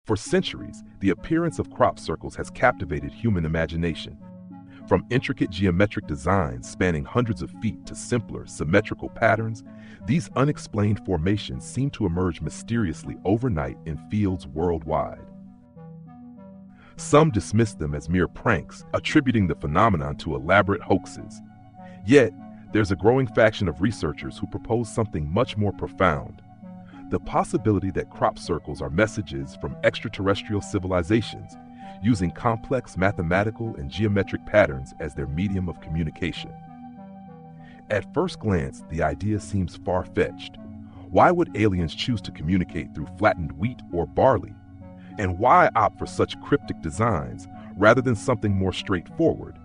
For centuries, the appearance of crop circles has captivated human imagination. From intricate geometric designs spanning hundreds of feet to simpler, symmetrical patterns, these unexplained formations seem to emerge mysteriously overnight in fields worldwide. Some dismiss them as mere pranks, attributing the phenomenon to elaborate hoaxes. Yet, there's a growing faction of researchers who propose something much more profound: the possibility that crop circles are messages from extraterrestrial civilizations, using complex mathematical and geometric patterns as their medium of communication. At first glance, the idea seems far-fetched. Why would aliens choose to communicate through flattened wheat or barley? And why opt for such cryptic designs rather than something more straightforward?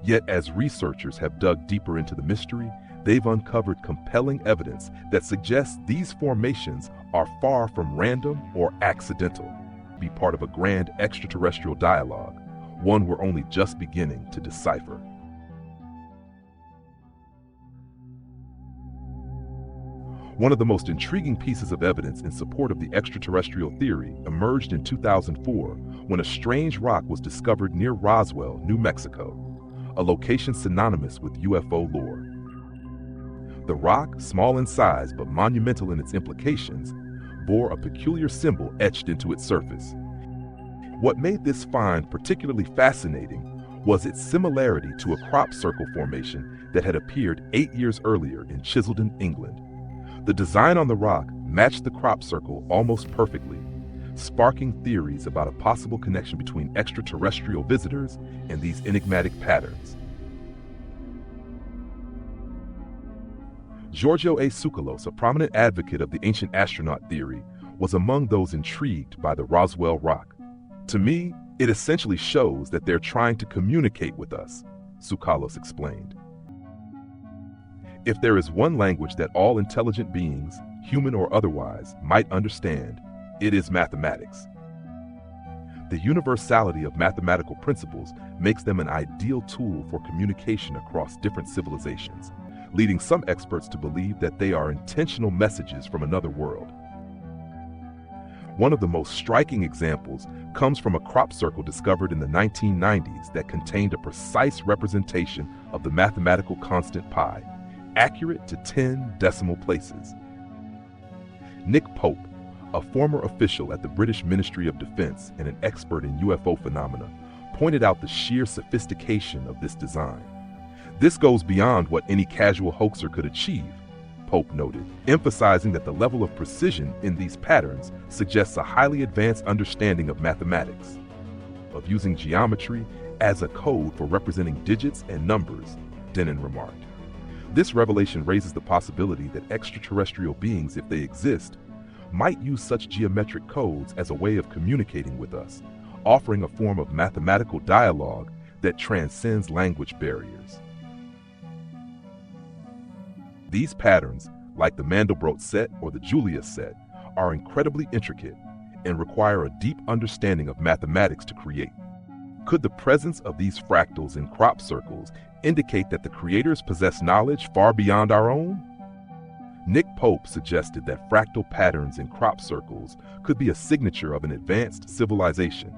Yet, as researchers have dug deeper into the mystery, they've uncovered compelling evidence that suggests these formations are far from random or accidental, be part of a grand extraterrestrial dialogue, one we're only just beginning to decipher. One of the most intriguing pieces of evidence in support of the extraterrestrial theory emerged in 2004 when a strange rock was discovered near Roswell, New Mexico, a location synonymous with UFO lore. The rock, small in size but monumental in its implications, bore a peculiar symbol etched into its surface. What made this find particularly fascinating was its similarity to a crop circle formation that had appeared 8 years earlier in Chiseldon, England. The design on the rock matched the crop circle almost perfectly, sparking theories about a possible connection between extraterrestrial visitors and these enigmatic patterns. Giorgio A. Tsoukalos, a prominent advocate of the ancient astronaut theory, was among those intrigued by the Roswell rock. "To me, it essentially shows that they're trying to communicate with us," Tsoukalos explained. "If there is one language that all intelligent beings, human or otherwise, might understand, it is mathematics. The universality of mathematical principles makes them an ideal tool for communication across different civilizations, leading some experts to believe that they are intentional messages from another world." One of the most striking examples comes from a crop circle discovered in the 1990s that contained a precise representation of the mathematical constant pi, accurate to 10 decimal places. Nick Pope, a former official at the British Ministry of Defense and an expert in UFO phenomena, pointed out the sheer sophistication of this design. "This goes beyond what any casual hoaxer could achieve," Pope noted, emphasizing that the level of precision in these patterns suggests a highly advanced understanding of mathematics, of using geometry as a code for representing digits and numbers, Denon remarked. This revelation raises the possibility that extraterrestrial beings, if they exist, might use such geometric codes as a way of communicating with us, offering a form of mathematical dialogue that transcends language barriers. These patterns, like the Mandelbrot set or the Julius set, are incredibly intricate and require a deep understanding of mathematics to create. Could the presence of these fractals in crop circles indicate that the creators possess knowledge far beyond our own? Nick Pope suggested that fractal patterns in crop circles could be a signature of an advanced civilization.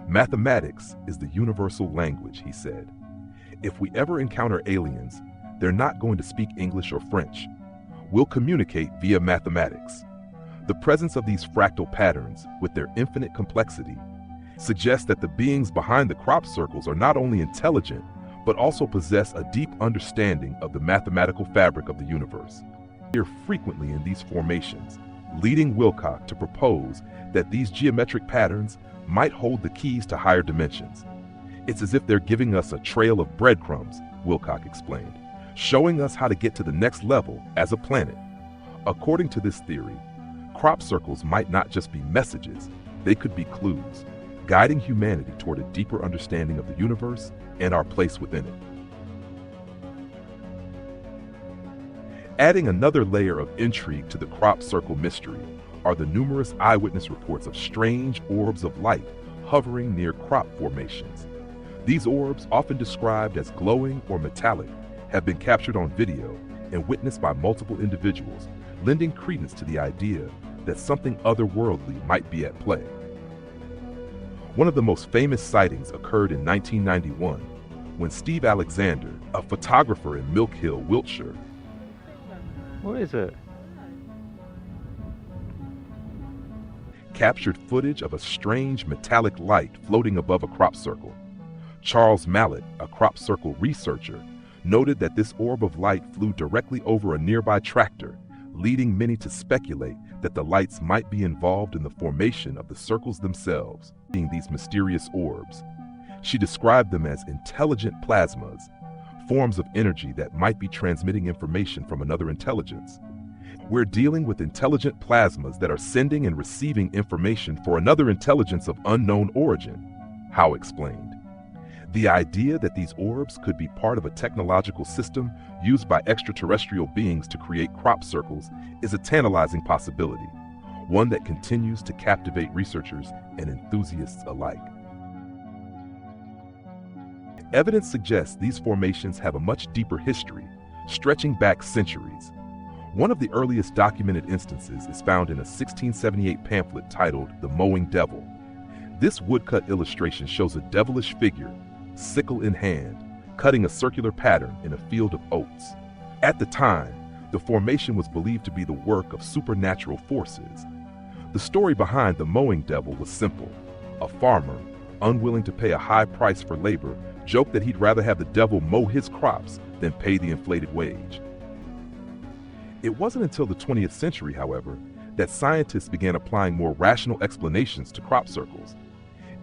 "Mathematics is the universal language," he said. "If we ever encounter aliens, they're not going to speak English or French. We'll communicate via mathematics." The presence of these fractal patterns, with their infinite complexity, suggests that the beings behind the crop circles are not only intelligent, but also possess a deep understanding of the mathematical fabric of the universe. We appear frequently in these formations, leading Wilcock to propose that these geometric patterns might hold the keys to higher dimensions. "It's as if they're giving us a trail of breadcrumbs," Wilcock explained, "showing us how to get to the next level as a planet." According to this theory, crop circles might not just be messages, they could be clues, guiding humanity toward a deeper understanding of the universe and our place within it. Adding another layer of intrigue to the crop circle mystery are the numerous eyewitness reports of strange orbs of light hovering near crop formations. These orbs, often described as glowing or metallic, have been captured on video and witnessed by multiple individuals, lending credence to the idea that something otherworldly might be at play. One of the most famous sightings occurred in 1991 when Steve Alexander, a photographer in Milk Hill, Wiltshire, What is it? captured footage of a strange metallic light floating above a crop circle. Charles Mallet, a crop circle researcher, noted that this orb of light flew directly over a nearby tractor, leading many to speculate that the lights might be involved in the formation of the circles themselves. Seeing these mysterious orbs, she described them as intelligent plasmas, forms of energy that might be transmitting information from another intelligence. We're dealing with intelligent plasmas that are sending and receiving information for another intelligence of unknown origin, Howe explained. The idea that these orbs could be part of a technological system used by extraterrestrial beings to create crop circles is a tantalizing possibility, one that continues to captivate researchers and enthusiasts alike. Evidence suggests these formations have a much deeper history, stretching back centuries. One of the earliest documented instances is found in a 1678 pamphlet titled The Mowing Devil. This woodcut illustration shows a devilish figure, sickle in hand, cutting a circular pattern in a field of oats. At the time, the formation was believed to be the work of supernatural forces. The story behind the mowing devil was simple. A farmer, unwilling to pay a high price for labor, joked that he'd rather have the devil mow his crops than pay the inflated wage. It wasn't until the 20th century, however, that scientists began applying more rational explanations to crop circles.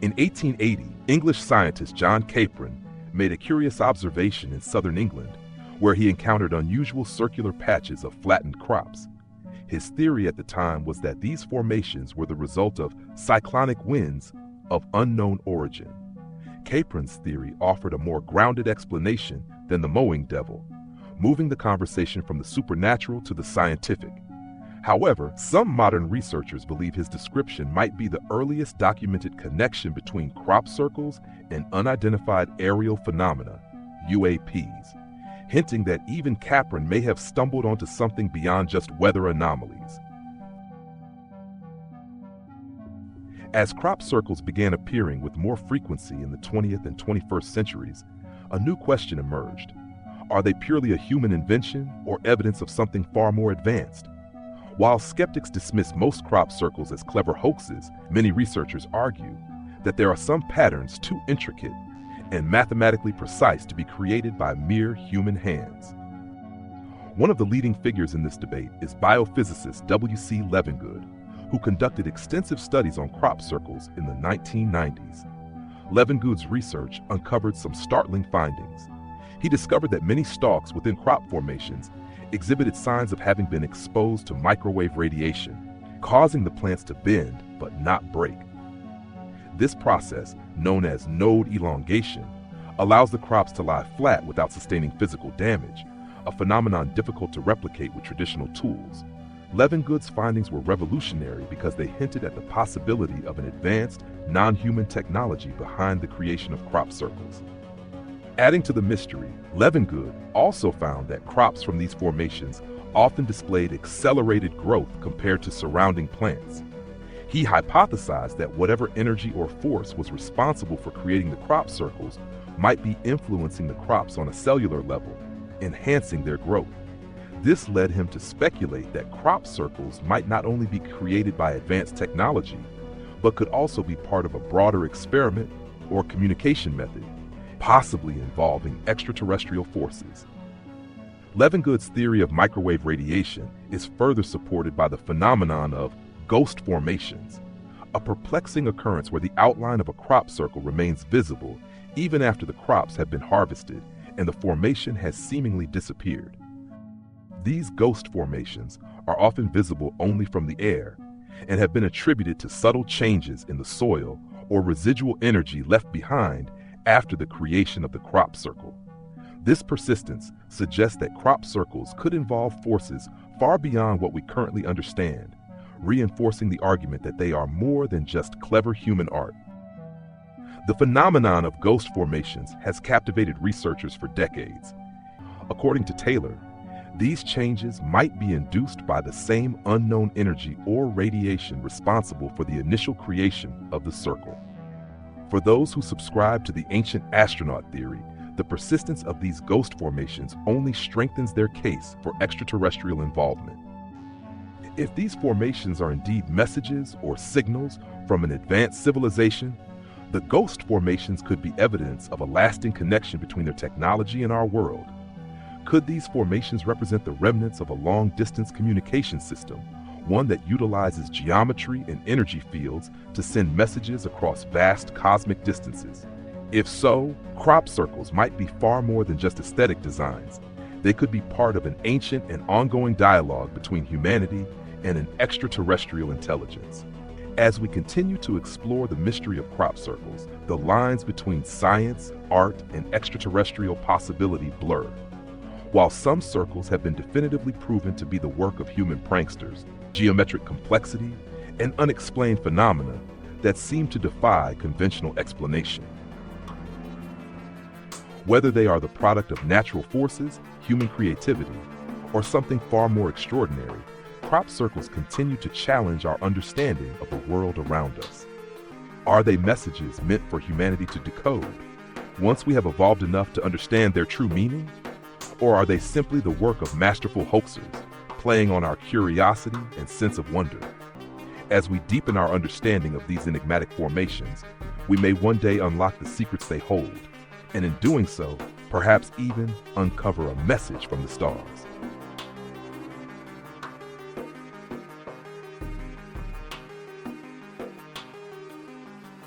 In 1880, English scientist John Capron made a curious observation in southern England, where he encountered unusual circular patches of flattened crops. His theory at the time was that these formations were the result of cyclonic winds of unknown origin. Capron's theory offered a more grounded explanation than the mowing devil, moving the conversation from the supernatural to the scientific. However, some modern researchers believe his description might be the earliest documented connection between crop circles and unidentified aerial phenomena, UAPs, hinting that even Capron may have stumbled onto something beyond just weather anomalies. As crop circles began appearing with more frequency in the 20th and 21st centuries, a new question emerged. Are they purely a human invention or evidence of something far more advanced? While skeptics dismiss most crop circles as clever hoaxes, many researchers argue that there are some patterns too intricate and mathematically precise to be created by mere human hands. One of the leading figures in this debate is biophysicist W.C. Levengood, who conducted extensive studies on crop circles in the 1990s. Levengood's research uncovered some startling findings. He discovered that many stalks within crop formations exhibited signs of having been exposed to microwave radiation, causing the plants to bend but not break. This process, known as node elongation, allows the crops to lie flat without sustaining physical damage, a phenomenon difficult to replicate with traditional tools. Levengood's findings were revolutionary because they hinted at the possibility of an advanced, non-human technology behind the creation of crop circles. Adding to the mystery, Levengood also found that crops from these formations often displayed accelerated growth compared to surrounding plants. He hypothesized that whatever energy or force was responsible for creating the crop circles might be influencing the crops on a cellular level, enhancing their growth. This led him to speculate that crop circles might not only be created by advanced technology, but could also be part of a broader experiment or communication method, possibly involving extraterrestrial forces. Levengood's theory of microwave radiation is further supported by the phenomenon of ghost formations, a perplexing occurrence where the outline of a crop circle remains visible even after the crops have been harvested and the formation has seemingly disappeared. These ghost formations are often visible only from the air and have been attributed to subtle changes in the soil or residual energy left behind after the creation of the crop circle. This persistence suggests that crop circles could involve forces far beyond what we currently understand, reinforcing the argument that they are more than just clever human art. The phenomenon of ghost formations has captivated researchers for decades. According to Taylor, these changes might be induced by the same unknown energy or radiation responsible for the initial creation of the circle. For those who subscribe to the ancient astronaut theory, the persistence of these ghost formations only strengthens their case for extraterrestrial involvement. If these formations are indeed messages or signals from an advanced civilization, the ghost formations could be evidence of a lasting connection between their technology and our world. Could these formations represent the remnants of a long-distance communication system, one that utilizes geometry and energy fields to send messages across vast cosmic distances? If so, crop circles might be far more than just aesthetic designs. They could be part of an ancient and ongoing dialogue between humanity and an extraterrestrial intelligence. As we continue to explore the mystery of crop circles, the lines between science, art, and extraterrestrial possibility blur. While some circles have been definitively proven to be the work of human pranksters, geometric complexity, and unexplained phenomena that seem to defy conventional explanation. Whether they are the product of natural forces, human creativity, or something far more extraordinary, crop circles continue to challenge our understanding of the world around us. Are they messages meant for humanity to decode, once we have evolved enough to understand their true meaning? Or are they simply the work of masterful hoaxers, playing on our curiosity and sense of wonder? As we deepen our understanding of these enigmatic formations, we may one day unlock the secrets they hold, and in doing so, perhaps even uncover a message from the stars.